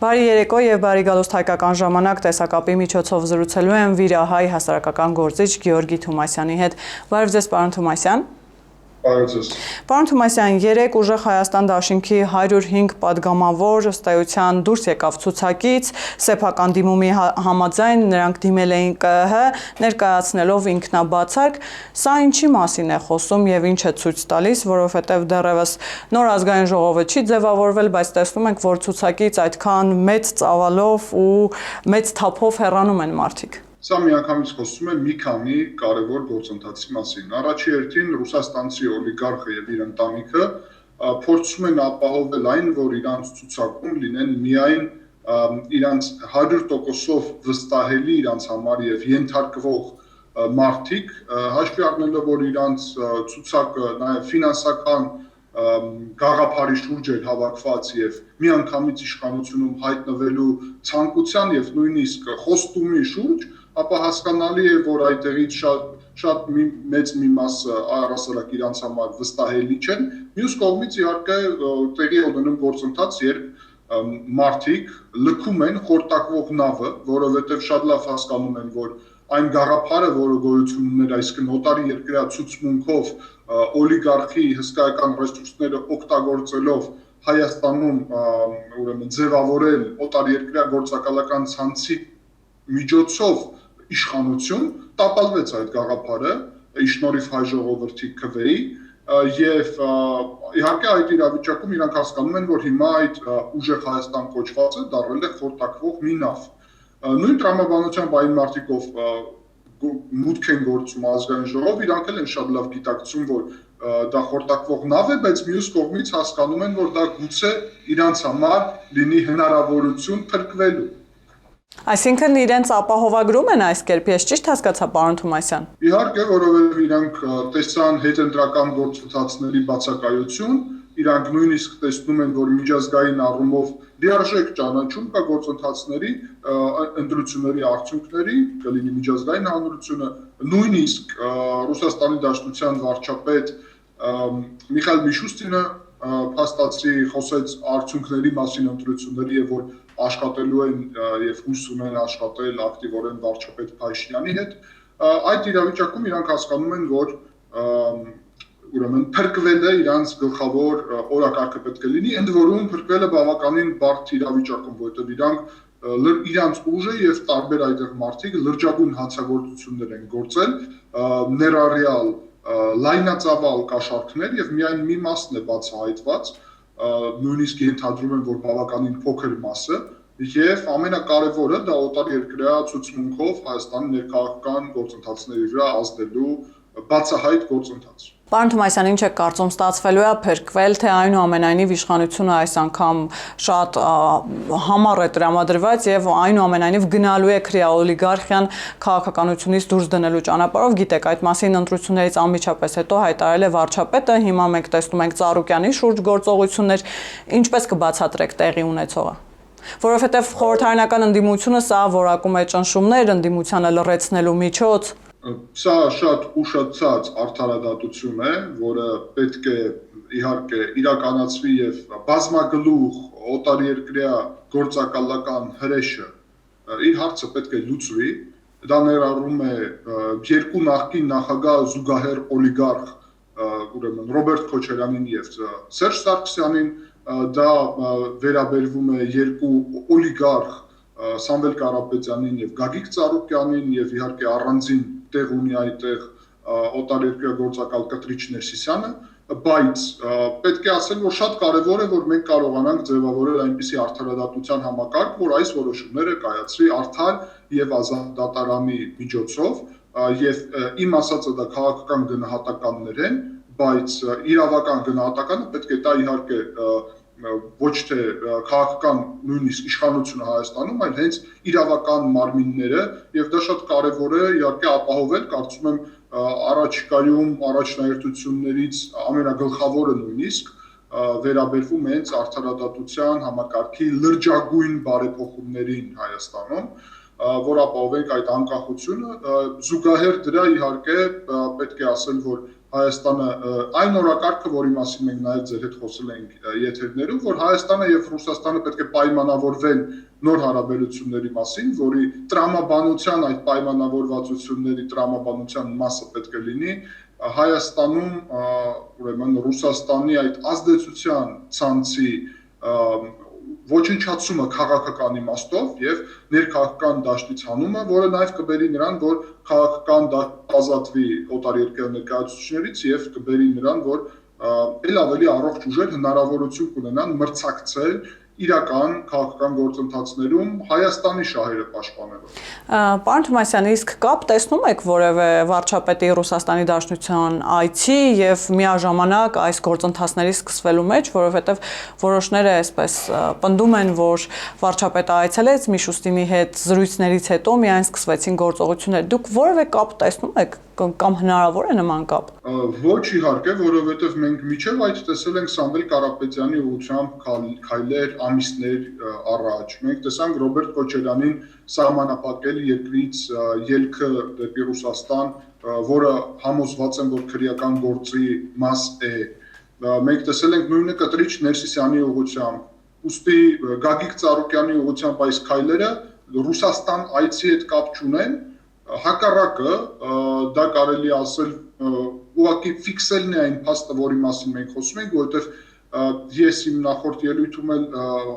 Բարի երեկո եւ բարի գալուստ հայկական ժամանակ տեսակապի միջոցով զրուցելու եմ վիրահայ հասարակական գործիչ Գեորգի Թումասյանի հետ։ Բարև ձեզ, պարոն Թումասյան։ Պարոն Թումասյան, երեկ ուժեղ Հայաստան դաշինքի 105 падգամավոր ըստ էության դուրս եկավ ցուցակից, սեփական դիմումի համաձայն նրանք դիմել էին ԿԸՀ, ներկայացնելով ինքնաբացարկ, սա ինչի մասին է խոսում եւ ինչ է ցույց տալիս, որովհետեւ դեռևս նոր ազգային ժողովը չի ձևավորվել, բայց տեսնում ենք, որ ցուցակից այդքան մեծ ծավալով ու մեծ թափով հեռանում են մարդիկ։ Սա միանգամից խոսում է մի քանի կարևոր գործընթացի մասին։ Առաջի հերթին ռուսաստանցի օլիգարխը եւ իր ընտանիքը փորձում են ապահովել այն, որ իրանց ցուցակում լինեն միայն իրանց 100%-ով վստահելի իրանց համար եւ ենթարկվող մարդիկ, հաշվի առնելով, որ իրանց ցուցակը նաեւ ֆինանսական գաղափարի շուրջ էր հավաքված եւ միանգամից իշխանությունում հայտնվելու ցանկության եւ նույնիսկ խոստումի շուրջ, ապա հասկանալի է, որ այդտեղից շատ մեծ մի մասը առասարակ իրանց համար վստահելի չեն։ Մյուս կողմից իհարկե տեղի է ունենում գործընթաց, երբ մարդիկ լքում են խորտակվող նավը, որովհետև շատ լավ հասկանում են, որ այն գաղափարը, որը գոյություն ուներ, այսինքն օտարի երկրյա ցուցմունքով օլիգարխի հսկայական ռեսուրսները օգտագործելով Հայաստանում ուրեմն ձևավորել օտարերկրյա գործակալական ցանցի միջոցով իշխանություն, տապալվեց այդ գաղափարը, ի շնորհիվ հայ ժողովրդի քվեի եւ իհարկե այդ իրավիճակում իրանք հասկանում են, որ հիմա այդ ուժեղ Հայաստան կոչվածը դառել է խորտակվող մի նավ։ Նույն տրամաբանությամբ այն մարդիկ, ով մուտք են գործում ազգային ժողով, իրանք էլ են շատ լավ գիտակցում, որ դա խորտակվող նավ է, բայց մյուս կողմից հասկանում են, որ դա գուցե իրանց համար լինի հնարավորություն փրկվելու։ Այսինքն իրենց ապահովագրում են այս կերպ, ես ճիշտ հասկացա, պարոն Թումասյան։ Իհարկե, որովհետև իրանք տեսան հետընտրական գործընթացների բացակայություն, իրանք նույնիսկ տեսնում են, որ միջազգային առումով լիարժեք ճանաչում կա գործընթացների, ընտրությունների արդյունքների, կլինի միջազգային հանրությունը, նույնիսկ Ռուսաստանի Դաշնության վարչապետ Միխայել Միշուստինը փաստացի խոսեց արդյունքների մասին ընտրությունների եւ որ աշխատելու են եւ հույս ունեն աշխատել ակտիվորեն վարչապետ Փաշինյանի հետ, այդ իրավիճակում իրանք հասկանում են, որ ուրեմն փրկվել է իրանց գլխավոր օրակարգը պետք է լինի, ընդ որում փրկվել է բավականին բարդ իրավիճակում, որովհետեւ իրանց ուժը եւ տարբեր այդեղ մարդիկ լրջագույն հանցագործություններ են գործել, ներառյալ լայնածավալ կաշառքներ եւ միայն մի մասն է բացահայտված, նույնիսկ ենթադրում են, որ բավականին փոքր մասը եւ ամենակարևորը դա օտարերկրյա ցուցմունքով Հայաստանի ներքաղաքական գործընթացների վրա ազդելու բացահայտ գործընթաց։ Պարոն Թումասյան, ինչ է կարծում, ստացվելու է փրկվել, թե այնուամենայնիվ իշխանությունը այս անգամ շատ համառ է տրամադրված եւ այնուամենայնիվ գնալու է քրեա օլիգարխիան քաղաքականությունից դուրս դնելու ճանապարհով, գիտեք, այդ մասին ընտրություններից անմիջապես հետո հայտարարել է վարչապետը, հիմա մենք տեսնում ենք Ծառուկյանի շուրջ գործողություններ, ինչպես կբացատրեք տեղի ունեցողը։ Որովհետեւ խորհրդարանական ընդդիմությունը սա որակում է ճնշումներ, ընդդիմությանը լռեցնելու միջոց։ Սա շատ ուշացած արդարադատություն է, որը պետք է իհարկե իրականացվի եւ բազմագլուխ օտարերկրյա գործակալական հրեշը իր հարցը պետք է լուծվի, դա ներառում է երկու նախկին նախագահ զուգահեռ օլիգարխ, ուրեմն Ռոբերտ Քոչարյանին եւ Սերժ Սարգսյանին, դա վերաբերվում է երկու օլիգարխ Սամվել Կարապետյանին եւ Գագիկ Ծառուկյանին եւ իհարկե առանձին տեղ ունի այդտեղ օտարերկրյա գործակալ Կտրիչ Ներսիսյանը, բայց պետք է ասել, որ շատ կարևոր է, որ մենք կարողանանք ձևավորել այնպիսի արդարադատության համակարգ, որ այս որոշումները կայացվի արդար եւ ազատ դատարանի միջոցով եւ իմ ասածը դա քաղաքական գնահատականներ են, բայց իրավական գնահատականը պետք է տա իհարկե ոչ թե քաղաքական նույնիսկ իշխանությունը Հայաստանում, այլ հենց իրավական մարմինները եւ դա շատ կարեւոր է իհարկե ապահովել, կարծում եմ առաջիկայում առաջնահերթություններից ամենագլխավորը նույնիսկ վերաբերվում հենց արդարադատության համակարգի լրջագույն բարեփոխումներին Հայաստանում, որ ապահովենք այդ անկախությունը, զուգահեռ դրա իհարկե պետք է ասել, որ Հայաստանը այն օրակարգը, որի մասին մենք նաև ձեր հետ խոսել ենք եթերներում, որ Հայաստանը եւ Ռուսաստանը պետք է պայմանավորվեն նոր հարաբերությունների մասին, որի տրամաբանության այդ պայմանավորվածությունների տրամաբանության մասը պետք է լինի Հայաստանում, ուրեմն Ռուսաստանի այդ ազդեցության ցանցի ոչնչացումը քաղաքական իմաստով եւ ներքաղաքական դաշտից հանումը, որը նաեւ կբերի նրան, որ քաղաքական դաշտ ազատվի օտարերկրյա ներկայացուցիչներից եւ կբերի նրան, որ ել ավելի առողջ ուժեր հնարավորություն կունենան մրցակցել իրական քաղաքական գործընթացներում Հայաստանի շահերը պաշտպանելով։ Պարոն Թոմասյան, իսկ կապ տեսնում եք որևէ վարչապետի Ռուսաստանի Դաշնության այցի եւ միաժամանակ այս գործընթացների սկսվելու մեջ, որովհետեւ որոշները այսպես պնդում են, որ վարչապետը այցելեց Միշուստինի հետ զրույցներից հետո միայն սկսվեցին գործողություններ։ Դուք որևէ կապ տեսնում եք կամ հնարավոր է նման կապ։ Ոչ իհարկե, որովհետև մենք միջև այդ տեսել ենք Սամվել Կարապետյանի ուղղությամբ քայլեր ամիսներ առաջ։ Մենք տեսանք Ռոբերտ Քոչարյանին սահմանափակել երկրից ելքը դեպի Ռուսաստան, որը համոզված են, որ քրեական գործի մաս է։ Մենք տեսել ենք նույնը Կտրիչ Ներսիսյանի ուղղությամբ։ Ուստի Գագիկ Ծառուկյանի ուղղությամբ այս քայլերը Ռուսաստան այցի հետ կապ չունեն։ Հակառակը դա կարելի ասել ուղղակի ֆիքսելն է այն փաստը, որի մասին մենք խոսում ենք, որովհետև ես իմ նախորդ ելույթում էլ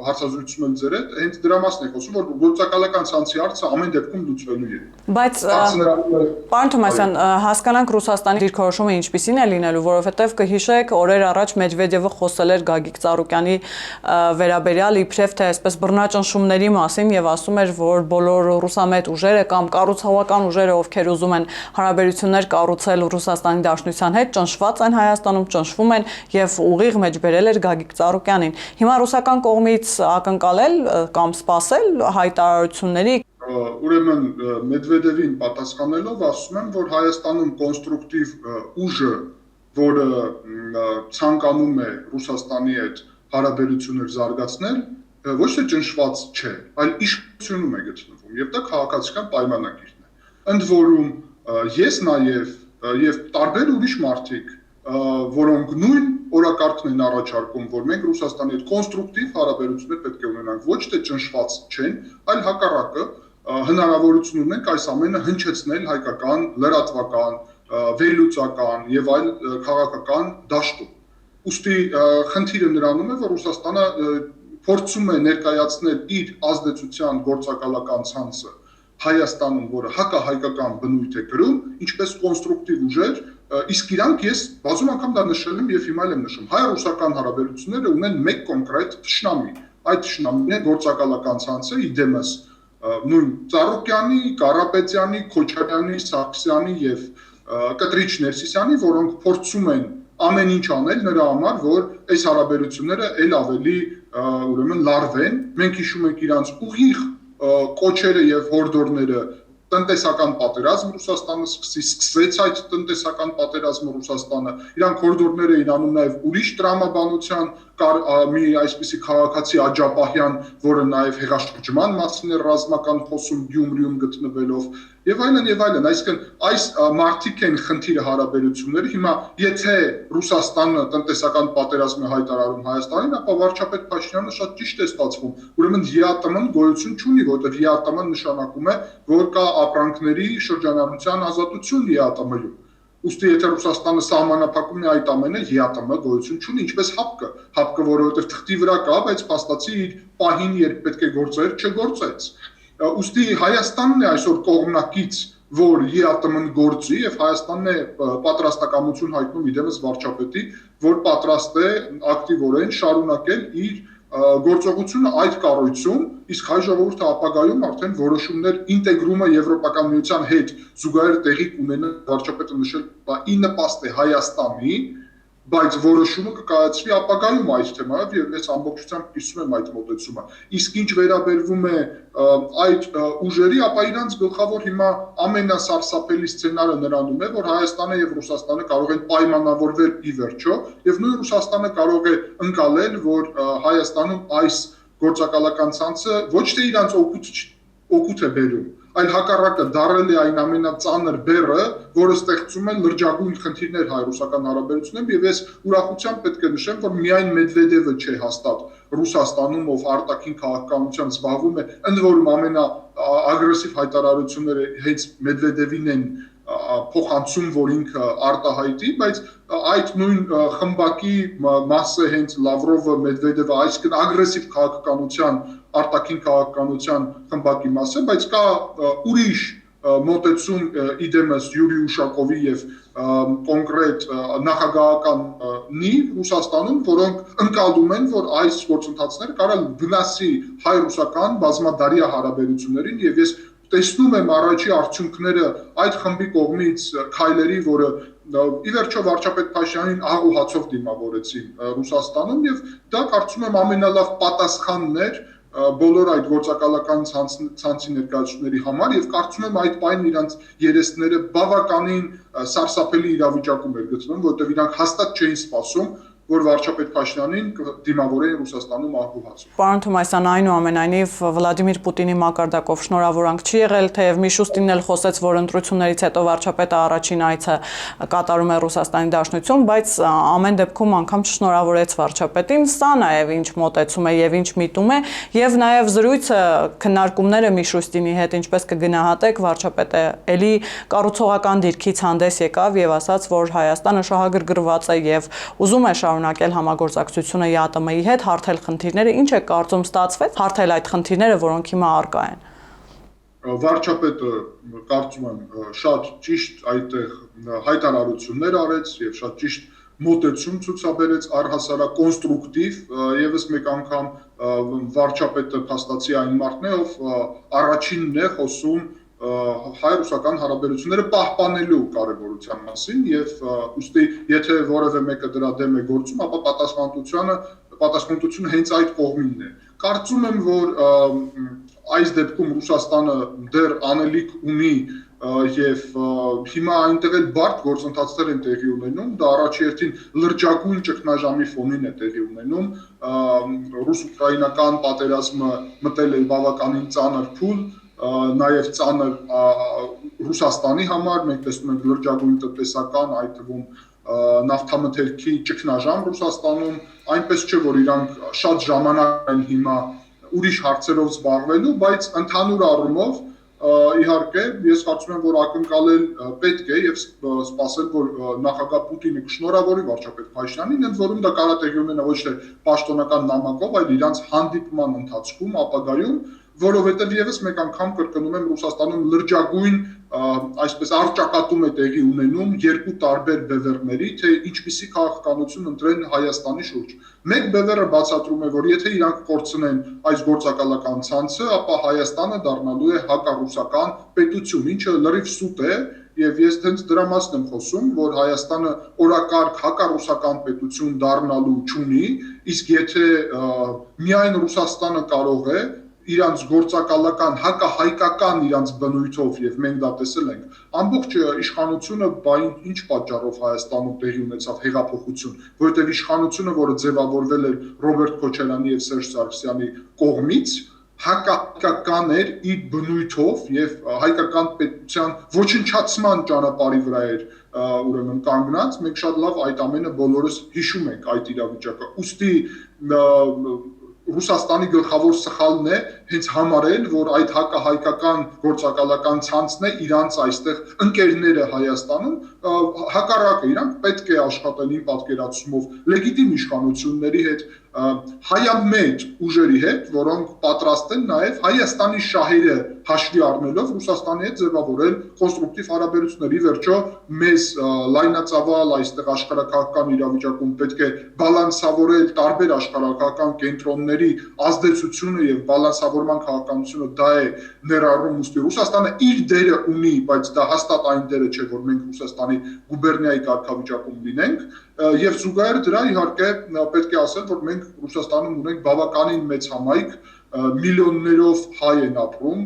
հարցազրույցում էլ ձեր հետ հենց դրա մասն եմ խոսում, որ գործակալական ցանցի հարցը ամեն դեպքում լուծվելու է։ Բայց պարոն Թոմասյան, հասկանանք Ռուսաստանի դիրքորոշումը ինչպիսին է լինելու, որովհետև կհիշեք, օրեր առաջ Մեդվեդևը խոսել էր Գագիկ Ծառուկյանի վերաբերյալ իբրև թե այսպես բռնաճնշումների մասին եւ ասում էր, որ բոլոր ռուսամետ ուժերը կամ կառուցողական ուժերը, ովքեր ուզում են հարաբերություններ կառուցել Ռուսաստանի Դաշնության հետ, ճնշված են Հայաստանում, ճնշվում են եւ ուղիղ մեջ բերել էր Գագիկ Ծառուկյանին։ Հիմա ռուսական կողմից ակնկալել կամ սպասել հայտարարությունների։ Ուրեմն Մեդվեդևին պատասխանելով ասում եմ, որ Հայաստանում կոնստրուկտիվ ուժը, որը ցանկանում է Ռուսաստանի հետ հարաբերություններ զարգացնել, ոչ թե ճնշված չէ, այլ իշխանությունում է գտնվում եւ դա քաղաքացիական պայմանագիրն է։ Ընդ որում ես եւ տարբեր ուրիշ մարդիկ, որոնք նույն օրակարգն են առաջարկում, որ մենք Ռուսաստանի հետ կոնստրուկտիվ հարաբերություններ պետք է ունենանք, ոչ թե ճնշված չեն, այլ հակառակը հնարավորություն ունենք այս ամենը հնչեցնել հայկական, լրատվական, վերլուծական եւ այլ քաղաքական դաշտում։ Ուստի խնդիրը նրանում է, որ Ռուսաստանը փորձում է ներկայացնել իր ազդեցության գործակալական ցանցը Հայաստանում, որը հակահայկական բնույթ է կրում, ինչպես կոնստրուկտիվ ուժեր, իսկ իրանք ես բազում անգամ դա նշել եմ եւ հիմա էլ եմ նշում, հայ-ռուսական հարաբերությունները ունեն մեկ կոնկրետ թշնամի։ Այդ թշնամին է գործակալական ցանցը իդեմս նույն Ծառուկյանի, Կարապետյանի, Քոչարյանի, Սարգսյանի եւ Կտրիչ Ներսիսյանի, որոնք փորձում են ամեն ինչ անել նրա համար, որ այս հարաբերությունները ել ավելի ուրեմն լարվեն։ Մենք հիշում ենք իրանց ուղիղ կոչերը եւ հորդորները տնտեսական պատերազմ Ռուսաստանը սկսեց այդ տնտեսական պատերազմը Ռուսաստանը, իրանք հորդորները իրանում նաև ուրիշ տրամաբանության մի այսպիսի քաղաքացի Աջապահյան, որը նաև հեղաշրջման մասին է ռազմական խոսում Գյումրիում գտնվելով եւ այլն, այսինքն այս մարտիկ են խնդիրը հարաբերությունների։ Հիմա եթե Ռուսաստանը տնտեսական պատերազմ է հայտարարում Հայաստանին, ապա վարչապետ Փաշինյանը շատ ճիշտ է ստացվում։ Ուրեմն ԵԱՏՄ-ն գոյություն չունի, որտեղ ԵԱՏՄ-ն նշանակում է, որ կա ապրանքների շրջանառության ազատություն ԵԱՏՄ-ում։ Ուստի եթե Ռուսաստանը սահմանափակում է այդ ամենը, ԵԱՏՄ գոյություն չունի, ինչպես ՀԱՊԿ-ը, որովհետև թղթի վրա կա, բայց փաստացի իր պահին երբ պետք է գործեր, չգործեց։ Ուստի Հայաստանն է այսօր կողմնակից, որ ԵԱՏՄ-ն գործի եւ Հայաստանն է պատրաստակամություն հայտնում իդեմս վարչապետի, որ պատրաստ է ակտիվորեն շարունակել իր գործողությունը այդ կառույցում, իսկ հայ ժողովուրդը ապագայում արդեն որոշումներ ինտեգրումը Եվրոպական միության հետ զուգահեռ տեղի կունենա, վարչապետը նշել, ի նպաստ է Հայաստանի, բայց որոշումը կկայացվի ապագայում այդ թեմայով եւ ես ամբողջությամբ կիսում եմ այդ մոտեցումը։ Իսկ ինչ վերաբերվում է այդ ուժերի, ապա իրանց գլխավոր հիմա ամենասարսափելի սցենարը նրանում է, որ Հայաստանը եւ Ռուսաստանը կարող են պայմանավորվել ի վերջո եւ նույն Ռուսաստանը կարող է ընկալել, որ Հայաստանում այս գործակալական ցանցը ոչ թե իրանց օգուտ է բերում, այլ հակառակը դարել է այն ամենածանր բեռը, որը ստեղծում է լրջագույն խնդիրներ հայ-ռուսական հարաբերություններում, եւ ես ուրախությամբ պետք է նշեմ, որ միայն Մեդվեդևը չէ հաստատ Ռուսաստանում, ով արտաքին քաղաքականությամբ զբաղվում է, ընդ որում ամենաագրեսիվ հայտարարությունները հենց Մեդվեդևին են փոխանցում, որ ինքը արտահայտի, բայց այդ նույն խմբակի մասը հենց Լավրովը, Մեդվեդևը, այսինքն ագրեսիվ քաղաքականության, արտաքին քաղաքականության խմբակի մասը, բայց կա ուրիշ մոտեցում իդեմս Յուրի Ուշակովի եւ կոնկրետ նախագահականի Ռուսաստանում, որոնք ընկալում են, որ այս գործընթացները կարող վնասի հայ-ռուսական բազմադարյա հարաբերություններին, եւ ես տեսնում եմ առաջի արդյունքները այդ խմբի կողմից քայլերի, որը ի վերջո վարչապետ Փաշինյանին աղ ու հացով դիմավորեցին Ռուսաստանում, եւ դա կարծում եմ ամենալավ պատասխանն էր բոլոր այդ գործակալական ցանցի ներկայացուցիչների համար, եւ կարծում եմ այդ պայն իրանց երեսները բավականին սարսափելի իրավիճակում էր գտնվում, որտեղ իրանք հաստատ չէին սպասում, որ վարչապետ Փաշինյանին դիմավորեն Ռուսաստանում աղ ու հացով։ Պարոն Թոմասյան, այնուամենայնիվ Վլադիմիր Պուտինի մակարդակով շնորհավորանք չի եղել, թեև Միշուստինն էլ խոսեց, որ ընտրություններից հետո վարչապետը առաջին այցը կատարում է Ռուսաստանի Դաշնություն, բայց ամեն դեպքում անգամ չշնորհավորեց վարչապետին, սա նաև ինչ մոտեցում է եւ ինչ միտում է, եւ նաև զրույցը, քննարկումները Միշուստինի հետ ինչպես կգնահատեք, վարչապետը էլի կառուցողական դիրքից հանդես եկավ եւ ասաց, որ Հայաստանը շահագրգռված է եւ ուզում է շարունակել համագործակցությունը ԵԱՏՄ-ի հետ, հարթել խնդիրները, ինչ է կարծում ստացվեց, հարթել այդ խնդիրները, որոնք հիմա առկա են։ Վարչապետը կարծում եմ շատ ճիշտ այդտեղ հայտարարություններ արեց եւ շատ ճիշտ մոտեցում ցուցաբերեց առհասարակ կոնստրուկտիվ, եւս մեկ անգամ վարչապետը փաստացի այն մարդն է, ով առաջինն է խոսում հայ-ռուսական հարաբերությունները պահպանելու կարևորության մասին եւ ուստի եթե որևէ մեկը դրա դեմ է գործում, ապա պատասխանատվությունը հենց այդ կողմինն է։ Կարծում եմ, որ այս դեպքում Ռուսաստանը դեռ անելիք ունի եւ հիմա այնտեղ էլ բարդ գործընթացներ են տեղի ունենում, դա առաջերտին լրջագույն ճգնաժամի ֆոնին է տեղի ունենում, ռուս-ուկրաինական պատերազմը մտել է բավականին ծանր փուլ, նաև ծանր Ռուսաստանի համար, մենք տեսնում ենք լրջագույն տնտեսական, այդ թվում նավթամթերքի ճգնաժամ Ռուսաստանում, այնպես չէ, որ իրանք շատ ժամանակ են հիմա ուրիշ հարցերով զբաղվելու, բայց ընդհանուր առումով իհարկե ես կարծում եմ, որ ակնկալել պետք է եւ սպասել, որ նախագահ Պուտինը կշնորհավորի վարչապետ Փաշինյանին, ընդ որում դա կարող է տեղի ունենա ոչ թե պաշտոնական նամակով, այլ իրանց հանդիպման ընթացքում, ապագայում, որովհետև եւս մեկ անգամ կրկնում եմ, Ռուսաստանում լրջագույն այսպես առճակատում է տեղի ունենում երկու տարբեր բևեռների, թե ինչպիսի քաղաքականություն ընտրեն Հայաստանի շուրջ։ Մեկ բևեռը բացատրում է, որ եթե իրանք կորցնեն այս գործակալական ցանցը, ապա Հայաստանը դառնալու է հակառուսական պետություն, ինչը լրիվ սուտ է, եւ ես հենց դրա մասն եմ խոսում, որ Հայաստանը օրակարգ հակառուսական պետություն դառնալու չունի, իսկ եթե միայն Ռուսաստանը կարող է իրանց գործակալական հակահայկական իրանց բնույթով եւ մենք դա տեսել ենք ամբողջ իշխանությունը ինչ պատճառով Հայաստանում տեղի ունեցավ հեղափոխություն, որովհետեւ իշխանությունը, որը ձևավորվել էր Ռոբերտ Քոչարյանի եւ Սերժ Սարգսյանի կողմից, հակահայկական էր իր բնույթով եւ հայկական պետության ոչնչացման ճանապարհի վրա էր ուրեմն կանգնած, մենք շատ լավ այդ ամենը բոլորս հիշում ենք այդ իրավիճակը։ Ուստի Ռուսաստանի գլխավոր սխալն է հենց համարել, որ այդ հակահայկական գործակալական ցանցն է իրանց այստեղ ընկերները Հայաստանում, հակառակը իրանք պետք է աշխատեն իմ պատկերացումով լեգիտիմ իշխանությունների հետ, հայամետ ուժերի հետ, որոնք պատրաստ են նաև Հայաստանի շահերը հաշվի առնելով Ռուսաստանի հետ ձևավորել կոնստրուկտիվ հարաբերություններ։ Ի վերջո մեզ լայնածավալ այստեղ աշխարհակաղակական իրավիճակում պետք է բալանսավորել տարբեր աշխարհակաղակական կենտրոնների ազդեցությունը եւ բալանսավորման քաղաքականությունը դա է ներառում, ուստի Ռուսաստանը իր դերը ունի, բայց դա հաստատ այն դերը չէ, որ մենք Ռուսաստանի գուբերնիայի կարգավիճակում լինենք, եւ զուգահեռ դրա իհարկե պետք է ասել, որ մենք Ռուսաստանում ունենք բավականին մեծ համայնք, միլիոններով հայ են ապրում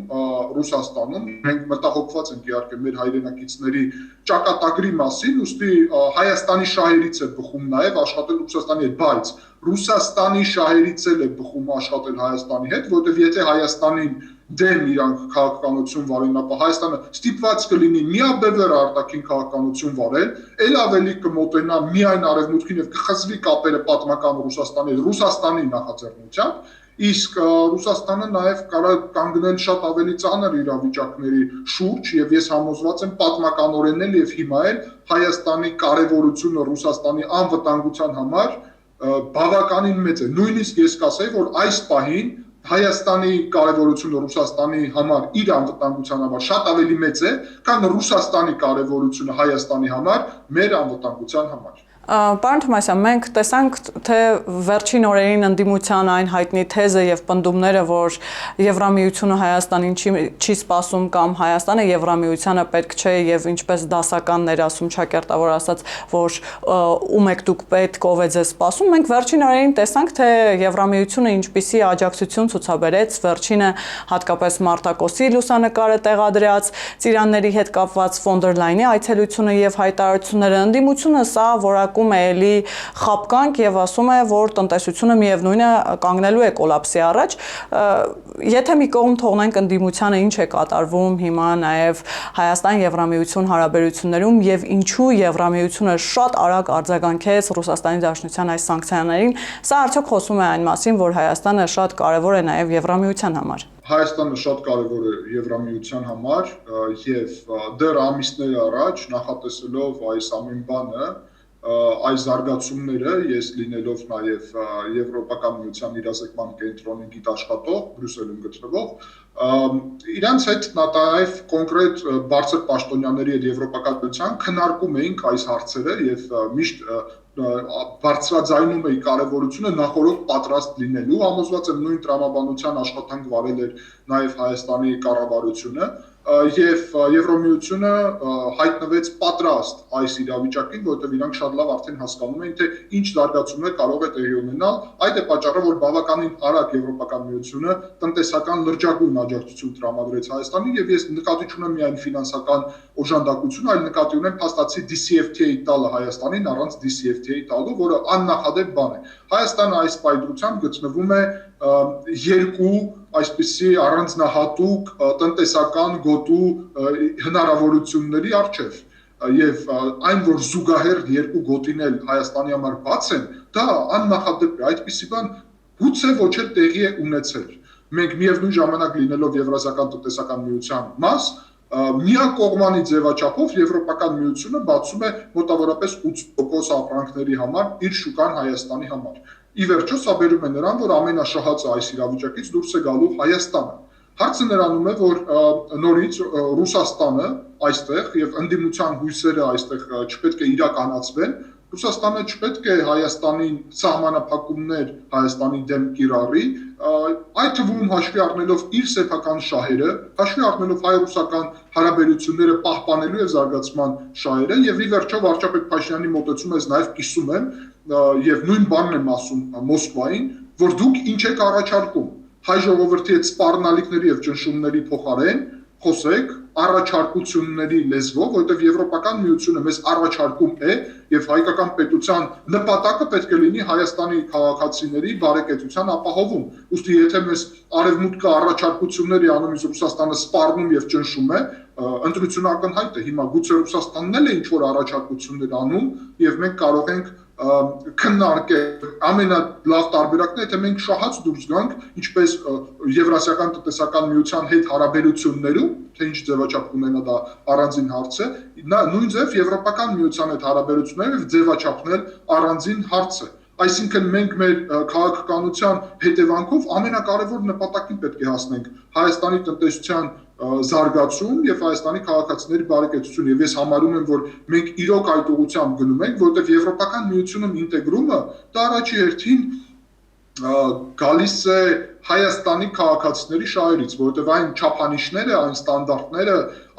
Ռուսաստանում, մենք մտահոգված ենք իհարկե մեր հայրենակիցների ճակատագրի մասին, ուստի Հայաստանի շահերից է բխում նաև աշխատել Ռուսաստանի հետ, բայց Ռուսաստանի շահերից էլ է բխում աշխատել Հայաստանի հետ, որովհետև եթե Հայաստանին դեմ իրանք քաղաքականություն վարեն, ապա Հայաստանը ստիպված կլինի միաբևեռ արտաքին քաղաքականություն վարել, ել ավելի կմոտենա միայն արևմուտքին եւ կխզվի կապերը պատմական Ռուսաստանի նախաձեռնությամբ, իսկ Ռուսաստանը նաև կարող կանգնել շատ ավելի ծանր իրավիճակների շուրջ եւ ես համոզված եմ պատմականորեն էլ եւ հիմա էլ Հայաստանի կարեւորությունը Ռուսաստանի անվտանգության համար բավականին մեծ է։ Նույնիսկ ես կասեի, որ այս պահին Հայաստանի կարևորությունը Ռուսաստանի համար իր անվտանգության համար շատ ավելի մեծ է, քան Ռուսաստանի կարևորությունը Հայաստանի համար մեր անվտանգության համար։ Պարոն Թոմասյան, մենք տեսանք, թե վերջին օրերին ընդդիմության այն հայտնի թեզը եւ պնդումները, որ Եվրամիությունը Հայաստանին չի սպասում կամ Հայաստանը Եվրամիությանը պետք չէ եւ ինչպես դասականներ ասում ճակերտավոր ասած, որ ում եք դուք պետք ով է ձեզ սպասում, մենք վերջին օրերին տեսանք, թե Եվրամիությունը ինչպիսի աջակցություն ցուցաբերեց, վերջինը հատկապես Մարտակոսի լուսանկարը տեղադրած, Ծիրանների հետ կապված ֆոն դեր Լայնի այցելությունը եւ հայտարարությունները, ընդդիմությունը սա որակ էլի խապկանք եւ ասում է, որ տնտեսությունը միևնույն է կանգնելու է կոլապսի առաջ, եթե մի կողմ թողնենք ընդդիմությանը ինչ է կատարվում հիմա նաեւ Հայաստան Եվրամիություն հարաբերություններում եւ ինչու Եվրամիությունը շատ արագ արձագանքեց Ռուսաստանի Դաշնության այս սանկցիաներին, սա արդյոք խոսում է այն մասին, որ Հայաստանը շատ կարեւոր է նաեւ Եվրամիության համար։ Հայաստանը շատ կարևոր է Եվրամիության համար եւ դեռ ամիսներ առաջ նախատեսելով այս ամեն բանը այս զարգացումները ես լինելով նաև Եվրոպական միության իրազեկման կենտրոնի գիտաշխատող Բրյուսելում գտնվող իրանց հետ նաև կոնկրետ բարձր պաշտոնյաների հետ Եվրոպական միության քննարկում էինք այս հարցերը եւ միշտ բարձրաձայնում էի կարևորությունը նախորդ պատրաստ լինելու համոզված եմ նույն տրամաբանության աշխատանք վարել էր նաև Հայաստանի կառավարությունը եւ Եվրոմիությունը հայտնվեց պատրաստ այս իրավիճակին, որովհետեւ իրանք շատ լավ արդեն հասկանում էին, թե ինչ զարգացումներ կարող է տեղի ունենալ, այդ է պատճառը, որ բավականին արագ Եվրոպական միությունը տնտեսական լրջագույն աջակցություն տրամադրեց Հայաստանին եւ ես նկատի չունեմ միայն ֆինանսական օժանդակություն, այլ նկատի ունեմ փաստացի DCFTA-ի տալը Հայաստանին առանց DCFTA-ի տալու, որը աննախադեպ բան է։ Հայաստանը այս պայծրությամբ գտնվում է երկու այսպիսի առանձնահատուկ տնտեսական գոտու հնարավորությունների առջև եւ այն որ զուգահեռ երկու գոտին էլ Հայաստանի համար բաց են, դա աննախադեպ է, այդպիսի բան գուցե ոչ էլ տեղի է ունեցել։ Մենք միևնույն ժամանակ լինելով Եվրասիական տնտեսական միության մաս միակողմանի ձևաչափով Եվրոպական միությունը բացում է մոտավորապես 8% ապրանքների համար իր շուկան Հայաստանի համար։ Ի վերջո սա բերում է նրան, որ ամենաշահածը այս իրավիճակից դուրս է գալու Հայաստանը։ Հարցը նրանում է, որ նորից Ռուսաստանը այստեղ եւ ընդդիմության հույսերը այստեղ չպետք է իրականացվեն, Ռուսաստանը չպետք է Հայաստանին սահմանափակումներ Հայաստանի դեմ կիրառի, այդ թվում հաշվի առնելով իր սեփական շահերը, հաշվի առնելով հայ-ռուսական հարաբերությունները պահպանելու եւ զարգացման շահերը եւ ի վերջո վարչապետ Փաշինյանի մոտեցումը ես նաեւ կիսում եմ եւ նույն բանն եմ ասում Մոսկվային, որ դուք ինչ եք առաջարկում հայ ժողովրդի հետ սպառնալիքների եւ ճնշումների փոխարեն խոսեք առաջարկությունների լեզվով, որովհետև Եվրոպական միությունը մեզ առաջարկում է եւ հայկական պետության նպատակը պետք է լինի Հայաստանի քաղաքացիների բարեկեցության ապահովում։ Ուստի եթե մեզ արևմուտքը առաջարկությունների անում, իսկ Ռուսաստանը սպառնում եւ ճնշում է, ընտրությունը ակնհայտ է։ Հիմա գուցե Ռուսաստանն էլ է ինչ որ առաջարկություններ անում եւ մենք կարող ենք քննարկել ամենալավ տարբերակն է, թե մենք շահած դուրս գանք, ինչպես Եվրասիական տնտեսական միության հետ հարաբերություններում, թե ինչ ձևաչափ ունենա դա առանձին հարց է, նույն ձև Եվրոպական միության հետ հարաբերությունները ձևաչափնել առանձին հարց է։ Այսինքն մենք մեր քաղաքականության հետևանքով ամենակարևոր նպատակին պետք է հասնենք Հայաստանի տնտեսության զարգացում եւ Հայաստանի քաղաքացիների բարեկեցություն եւ ես համարում եմ որ մենք իրոք այդ ուղղությամբ գնում ենք որովհետեւ Եվրոպական միությունում ինտեգրումը դա առաջի հերթին գալիս է Հայաստանի քաղաքացիների շահերից որովհետեւ այն չափանիշները, այն ստանդարտները,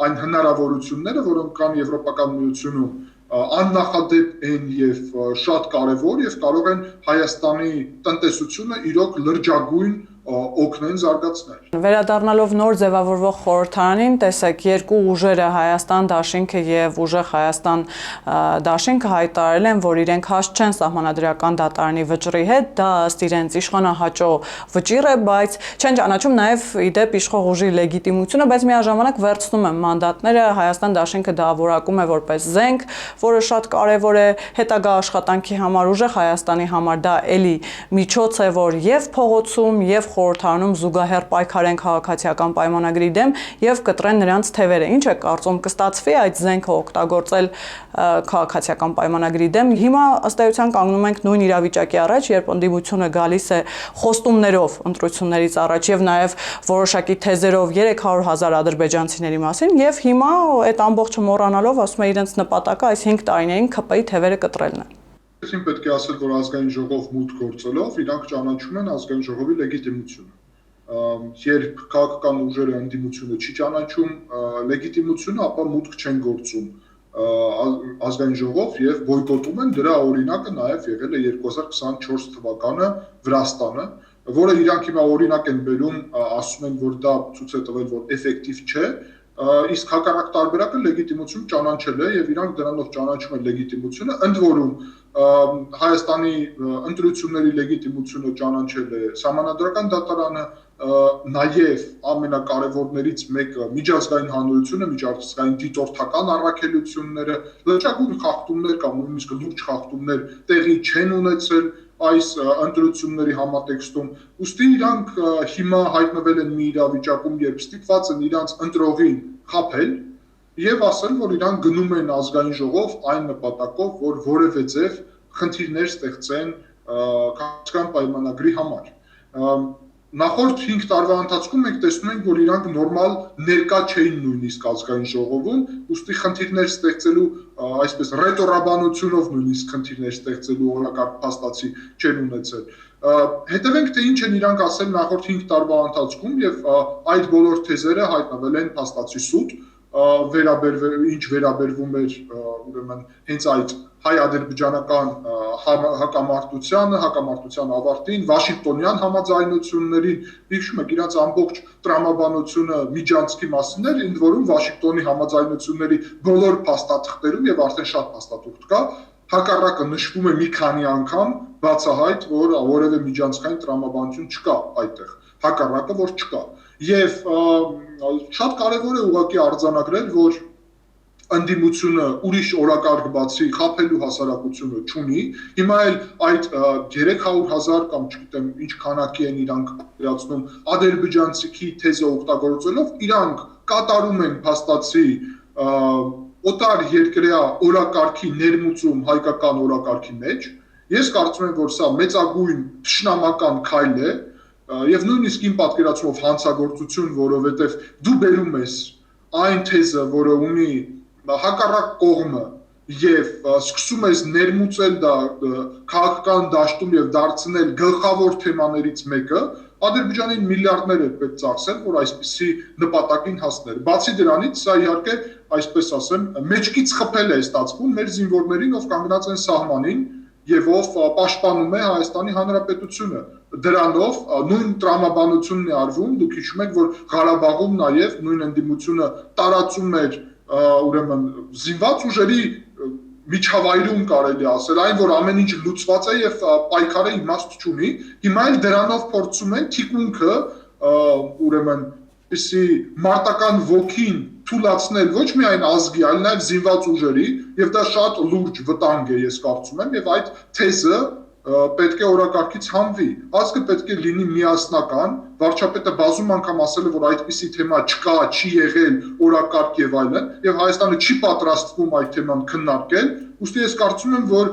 այն հնարավորությունները, որոնք կան Եվրոպական միությունում աննախադեպ են եւ շատ կարեւոր եւ կարող են Հայաստանի տնտեսությունը իրոք լրջագույն օգնեն զարգացնել։ Վերադառնալով նոր ձևավորվող խորհրդարանին, տեսեք, երկու ուժերը Հայաստան դաշինքը եւ Ուժեղ Հայաստան դաշինքը հայտարարել են, որ իրենք հաստ չեն սահմանադրական դատարանի վճռի հետ, դա ըստ իրենց իշխանահաճո վճիռ է, բայց չեն ճանաչում նաեւ իդեպ իշխող ուժի լեգիտիմությունը, բայց միաժամանակ վերցնում են մանդատները, Հայաստան դաշինքը դա որակում է որպես զենք, որը շատ կարեւոր է հետագա աշխատանքի համար, Ուժեղ Հայաստանի համար դա էլի միջոց է, որ եւ փողոցում եւ խորհրդարանում զուգահեռ պայքարեն քաղաքացիական պայմանագրի դեմ եւ կտրեն նրանց թևերը։ Ինչ է կարծում, կստացվի այդ զենքը օգտագործել քաղաքացիական պայմանագրի դեմ։ Հիմա ըստ էության կանգնում ենք նույն իրավիճակի առաջ, երբ ընդդիմությունը գալիս է խոստումներով ընտրություններից առաջ եւ նաեւ որոշակի թեզերով 300,000 ադրբեջանցիների մասին եւ հիմա այդ ամբողջը մոռանալով ասում է իրենց նպատակը այս 5 տարիներին ԿՊ-ի թևերը կտրելն է։ Այսինքն պետք է ասել, որ ազգային ժողով մուտք գործելով իրանք ճանաչում են ազգային ժողովի լեգիտիմությունը։ Երբ քաղաքական ուժերը ընդդիմությունը չի ճանաչում լեգիտիմությունը, ապա մուտք չեն գործում ազգային ժողով եւ բոյկոտում են, դրա օրինակը նաեւ եղել է 2024 թվականը Վրաստանը, որը իրանք հիմա օրինակ են բերում, ասում են, որ դա ցույց է տվել, որ էֆեկտիվ չէ, իսկ հակառակ տարբերակը լեգիտիմություն ճանաչել է եւ իրանք դրանով ճանաչում են լեգիտիմությունը, ընդ որում Հայաստանի ընտրությունների լեգիտիմությունը ճանաչել է Սահմանադրական դատարանը, նաեւ ամենակարևորներից մեկը միջազգային հանրությունը, միջազգային դիտորդական առաքելությունները, լրջագույն խախտումներ կամ նույնիսկ լուրջ խախտումներ տեղի չեն ունեցել այս ընտրությունների համատեքստում, ուստի իրանք հիմա հայտնվել են մի իրավիճակում, երբ ստիպված են իրանց ընտրողին խաբել եւ ասել, որ իրանք գնում են ազգային ժողով այն նպատակով, որ որևէ ձև խնդիրներ ստեղծեն քաղաքական պայմանագրի համար։ Նախորդ 5 տարվա ընթացքում մենք տեսնում ենք, որ իրանք նորմալ ներկա չէին նույնիսկ ազգային ժողովում, ուստի խնդիրներ ստեղծելու, այսպես ռետորաբանությունով նույնիսկ խնդիրներ ստեղծելու օրակարգ փաստացի չեն ունեցել։ Հետևենք, թե ինչ են իրանք ասել նախորդ 5 տարվա ընթացքում եւ այդ բոլոր թեզերը հայտնվել են փաստացի սուտ, ինչ վերաբերվում էր ուրեմն հենց այդ հայ-ադրբեջանական հակամարտության ավարտին, Վաշինգտոնյան համաձայնություններին, հիշում եք իրաց ամբողջ տրամաբանությունը միջանցքի մասին էր, ընդ որում Վաշինգտոնի համաձայնությունների բոլոր փաստաթղթերում եւ արդեն շատ փաստաթուղթ կա, հակառակը նշվում է մի քանի անգամ բացահայտ, որ որևէ միջանցքային տրամաբանություն չկա այդտեղ, հակառակը որ չկա։ Եվ շատ կարևոր է ուղղակի արձանագրել, որ ընդդիմությունը ուրիշ օրակարգ բացի խաբելու հասարակությունը չունի, հիմա էլ այդ 300,000 կամ չգիտեմ ինչ քանակի են իրանք իրացնում ադրբեջանցիքի թեզը օգտագործելով, իրանք կատարում են փաստացի օտար երկրյա օրակարգի ներմուծում հայկական օրակարգի մեջ։ Ես կարծում եմ, որ սա մեծագույն թշնամական քայլ է եւ նույնիսկ իմ պատկերացումով հանցագործություն, որովհետեւ դու բերում ես այն թեզը, որը ունի հակառակ կողմը եւ սկսում ես ներմուծել դա քաղաքական դաշտում եւ դարձնել գլխավոր թեմաներից մեկը, Ադրբեջանին միլիարդներ է պետք ծախսել, որ այսպիսի նպատակին հասներ։ Բացի դրանից, սա իհարկե, այսպես ասեմ, մեջքից խփել է ստացվում մեր զինվորներին, ով կանգնած են սահմանին եւ ով պաշտպանում է Հայաստանի Հանրապետությունը։ Դրանով նույն տրամաբանությունն է արվում, դուք հիշում եք, որ Ղարաբաղում նաեւ նույն ընդդիմությունը տարածում էր ուրեմն զինված ուժերի միջավայրում կարելի ասել, այն որ ամեն ինչ լուծված է եւ պայքարը իմաստ չունի, հիմա էլ դրանով փորձում են թիկունքը ուրեմն այսի մարտական ոգին թույլաtsնել ոչ միայն ազգի, այլ նաեւ զինված ուժերի եւ դա շատ լուրջ վտանգ է, ես կարծում եմ, եւ այդ թեզը պետք է օրակարգից հանվի։ Ազգը պետք է լինի միասնական, վարչապետը բազում անգամ ասել է, որ այդպիսի թեմա չկա, չի եղել օրակարգ եւ այլն, եւ Հայաստանը չի պատրաստվում այդ թեման քննարկել, ուստի ես կարծում եմ, որ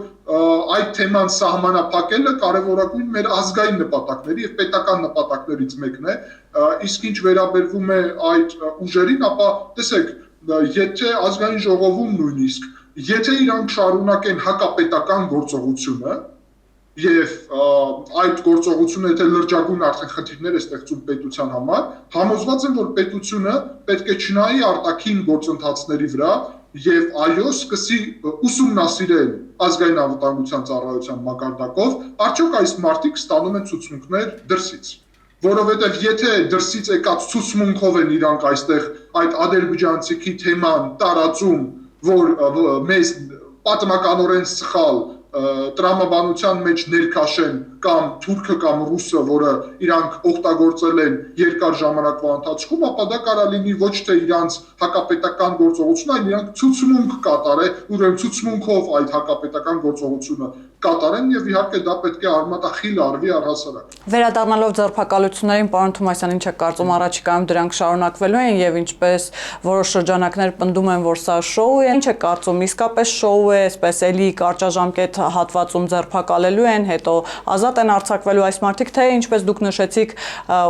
այդ թեման սահմանափակելը կարևորագույն մեր ազգային նպատակների եւ պետական նպատակներից մեկն է, իսկ ինչ վերաբերվում է այդ ուժերին, ապա տեսեք, եթե ազգային ժողովում նույնիսկ, եթե իրանք շարունակեն հակապետական գործողությունը, եւ այդ գործողությունը եթե լրջագույն արդեն խնդիրներ է ստեղծում պետության համար, համոզված եմ, որ պետությունը պետք է չնայի արտաքին գործընթացների վրա եւ այո, սկսի ուսումնասիրել ազգային անվտանգության ծառայության մակարդակով, արդյոք այս մարտիկ ստանում են ցուցմունքներ դրսից, որովհետև եթե դրսից եկած ցուցմունքով են իրանք այստեղ այդ ադրբեջանցիքի թեման տարածում, որ մեզ պատմականորեն սխալ տրամաբանության մեջ ներքաշեն կամ թուրքը կամ ռուսը, որը իրանք օգտագործել են երկար ժամանակվա ընթացքում, ապա դա կարող լինի ոչ թե իրանք հակապետական գործողություն, այլ իրանք ցուցմունք կատարեն, ուրեմն ցուցմունքով այդ հակապետական գործողությունը կատարեն եւ իհարկե դա պետք է արմատախիլ արվի առհասարակ։ Վերադառնալով ձերբակալություններին, պարոն Թումասյան, ինչ է կարծում առաջիկայում դրանք շարունակվելու են եւ ինչպես որոշ շրջանակներ պնդում են, որ սա շոու է, ինչ է կարծում, իսկապես շոու է, այսպես էլի կարճաժամկետ հատվածում ձերբակալելու են, հետո ազատ են արձակվելու այս մարդիկ, թե ինչպես դուք նշեցիք,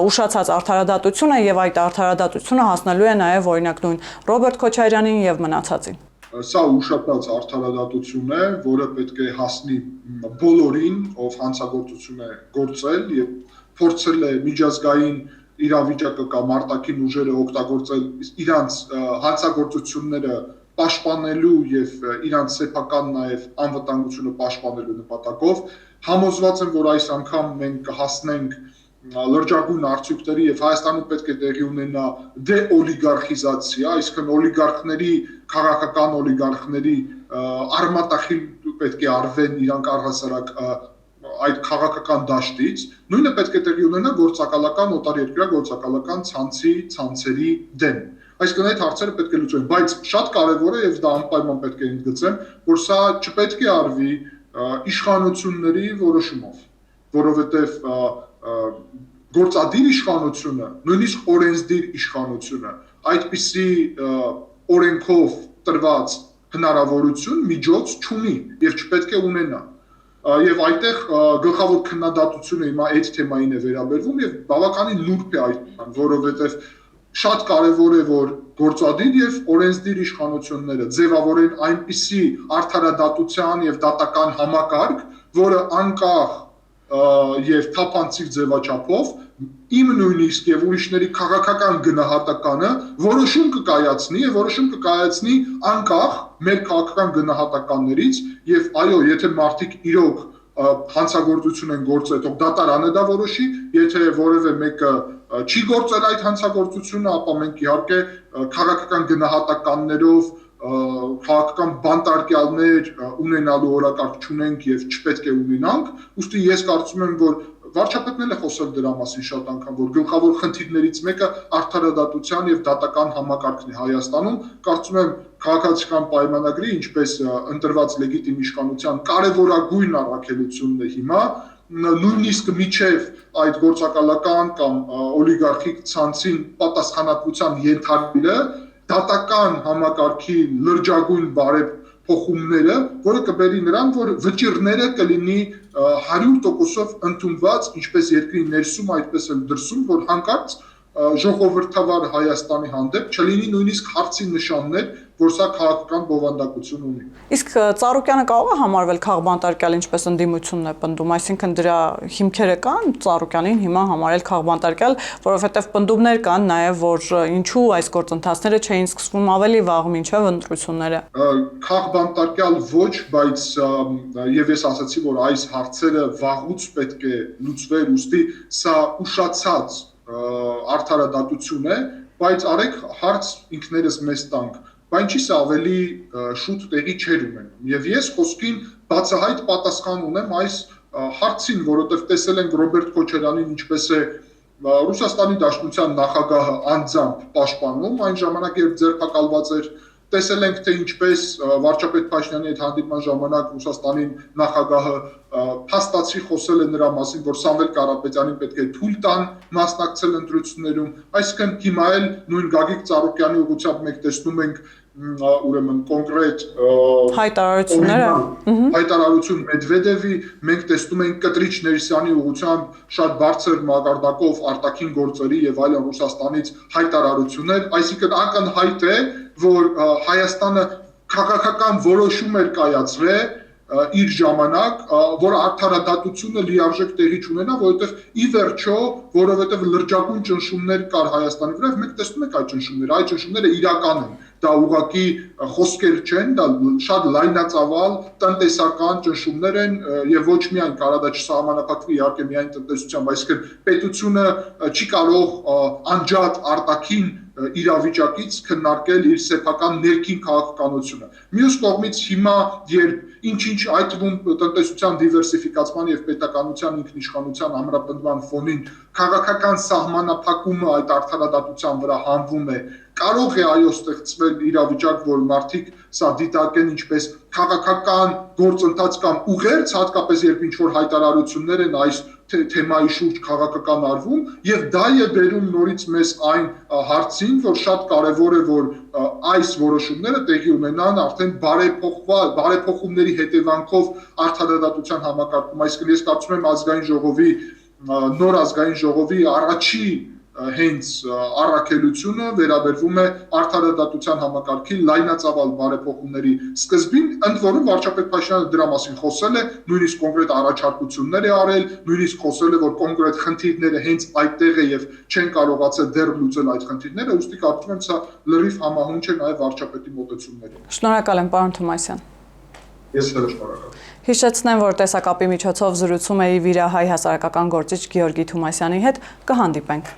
ուշացած արդարադատությունը եւ այդ արդարադատությունը հասնելու է նաեւ օրինակ նույն Ռոբերտ Քոչարյանին եւ մնացածին։ Սա ուշադրած արդարադատություն է, որը պետք է հասնի բոլորին, ով հանցագործություն է գործել եւ փորձել է միջազգային իրավիճակը կամ արտաքին ուժերը օգտագործել իրանց հանցագործությունները պաշտպանելու եւ իրանց սեփական նաեւ անվտանգությունը պաշտպանելու նպատակով։ Համոզված եմ, որ այս անգամ մենք կհասնենք լրջագույն արդյունքների եւ Հայաստանում պետք է տեղի ունենա դեօլիգարխիզացիա, այսինքն օլիգարխների, քաղաքական օլիգարխների արմատախիլ պետք է արվեն իրանք առհասարակ այդ քաղաքական դաշտից, նույնը պետք է տեղի ունենա գործակալական օտարերկրյա գործակալական ցանցերի դեմ։ Այսինքն այդ հարցերը պետք է լուծվեն, բայց շատ կարևոր է եւ դա անպայման պետք է ընդգծեմ, որ սա չպետք է արվի իշխանությունների որոշումով, որովհետեւ գործադիր իշխանությունը, նույնիսկ օրենսդիր իշխանությունը այդպիսի օրենքով տրված հնարավորություն միջոց չունի եւ չպետք է ունենա։ Եվ այդտեղ գլխավոր քննադատությունը հիմա այդ թեմային է վերաբերվում եւ բավականին նուրբ է այդ, որովհետեւ շատ կարևոր է, որ գործադիր եւ օրենսդիր իշխանությունները ձևավորեն այնպիսի արդարադատության եւ դատական համակարգ, որը անկախ եւ թափանցիկ ձևաչափով իմ նույնիսկ եւ ուրիշների քաղաքական գնահատականը որոշում կկայացնի եւ որոշում կկայացնի անկախ մեր քաղաքական գնահատականներից եւ այո, եթե մարդիկ իրոք հանցագործություն են գործել, թող դատարանը դա որոշի, եթե որևէ մեկը չի գործել այդ հանցագործությունը, ապա մենք իհարկե քաղաքական գնահատականներով քաղաքական բանտարկյալներ ունենալու օրակարգ չունենք եւ չպետք է ունենանք, ուստի ես կարծում եմ, որ վարչապետն է խոսել դրա մասին շատ անգամ, որ գլխավոր խնդիրներից մեկը արդարադատության եւ դատական համակարգն է Հայաստանում, կարծում եմ քաղաքացիական պայմանագրի, ինչպես ընտրված լեգիտիմ իշխանության կարևորագույն առաքելությունն է հիմա, նույնիսկ միջև այդ գործակալական կամ օլիգարխիկ ցանցին պատասխանատվության ենթարկելը դատական համակարգի լրջագույն բարեփոխումները, որը կբերի նրան, որ վճիռները կլինի 100%-ով ընդունված, ինչպես երկրի ներսում, այդպես էլ դրսում, որ հանկարծ ժողովրդավար Հայաստանի հանդեպ չլինի նույնիսկ հարցի նշաններ, որ սա քաղաքական բովանդակություն ունի։ Իսկ Ծառուկյանը կարող է համարվել քաղբանտարկյալ, ինչպես ընդդիմությունն է պնդում, այսինքն դրա հիմքերը կան Ծառուկյանին հիմա համարել քաղբանտարկյալ, որովհետև պնդումներ կան նաև, որ ինչու այս գործընթացները չէին սկսվում ավելի վաղ մինչև ընտրությունները։ Քաղբանտարկյալ ոչ, բայց եւ ես ասացի, որ այս հարցերը վաղուց պետք է լուծվեն, ուստի սա ուշացած արդարադատություն է, բայց արեք հարց ինքներս մեզ տանք, բայց ինչի՞ սա ավելի շուտ տեղի չէր ունենում։ Եվ ես խոսքին բացահայտ պատասխան ունեմ այս հարցին, որովհետև տեսել ենք Ռոբերտ Քոչարյանին ինչպես է Ռուսաստանի Դաշնության նախագահը անձամբ պաշտպանում, այն ժամանակ երբ ձերբակալված էր, տեսել ենք թե ինչպես վարչապետ Փաշինյանի հետ հանդիպման ժամանակ Ռուսաստանի նախագահը փաստացի խոսել է նրա մասին, որ Սամվել Կարապետյանին պետք է թույլ տան մասնակցել ընտրություններում, այսինքն հիմա էլ նույն Գագիկ Ծառուկյանի ուղղությամբ մենք տեսնում ենք ուրեմն կոնկրետ հայտարարություն Մեդվեդևի, մենք տեսնում ենք Կտրիչ Ներսյանի ուղղությամբ շատ բարձր մակարդակով արտաքին գործերի եւ այլն Ռուսաստանից հայտարարություններ, այսինքն ակնհայտ է, որ Հայաստանը քաղաքական որոշում էր կայացրել իր ժամանակ, որ արդարադատությունը լիարժեք տեղի չունենա, որովհետև ի վերջո, որովհետև լրջագույն ճնշումներ կար Հայաստանի վրա, մենք տեսնում ենք այդ ճնշումները իրական են, դա ուղղակի խոսքեր չեն, դա շատ լայնածավալ տնտեսական ճնշումներ են եւ ոչ միայն կարա դա չսահմանափակվի իհարկե միայն տնտեսությամբ, այսինքն պետությունը չի կարող անջատ արտաքին իրավիճակից քննարկել իր սեփական ներքին քաղաքականությունը։ Մյուս կողմից հիմա երբ ինչ-ինչ այդ թվում տնտեսության դիվերսիֆիկացման եւ պետականության ինքնիշխանության ամրապնդման ֆոնին քաղաքական սահմանափակումը այդ արդարադատության վրա հանվում է, կարող է այո ստեղծվել իրավիճակ, որ մարդիկ սա դիտարկեն ինչպես քաղաքական գործընթաց կամ ուղերձ, հատկապես երբ ինչ-որ հայտարարություններ են այս թեմայի շուրջ քաղաքական արվում, եւ դա է բերում նորից մեզ այն հարցին, որ շատ կարեւոր է, որ այս որոշումները տեղի ունենան արդեն բարեփոխումների հետևանքով արդարադատության համակարգում, այսինքն ես կարծում եմ ազգային ժողովի նոր ազգային ժողովի առաջին հենց առաքելությունը վերաբերվում է արդարադատության համակարգի լայնածավալ բարեփոխումների սկզբին, ընդ որում վարչապետ Փաշինյանը դրա մասին խոսել է, նույնիսկ կոնկրետ առաջարկություններ է արել, նույնիսկ խոսել է, որ կոնկրետ խնդիրները հենց այդտեղ է եւ չեն կարողացել դեռ լուծել այդ խնդիրները, ուստի կարծում եմ սա լրիվ համահունչ է նաեւ վարչապետի մոտեցումներին։ Շնորհակալ եմ, պարոն Թումասյան։ Ես շնորհակալ եմ։ Հիշեցնեմ, որ տեսակապի միջոցով զրուցում էի վիրահայ հասարակական գործիչ Գեորգի Թումասյանի հետ, կհանդիպենք։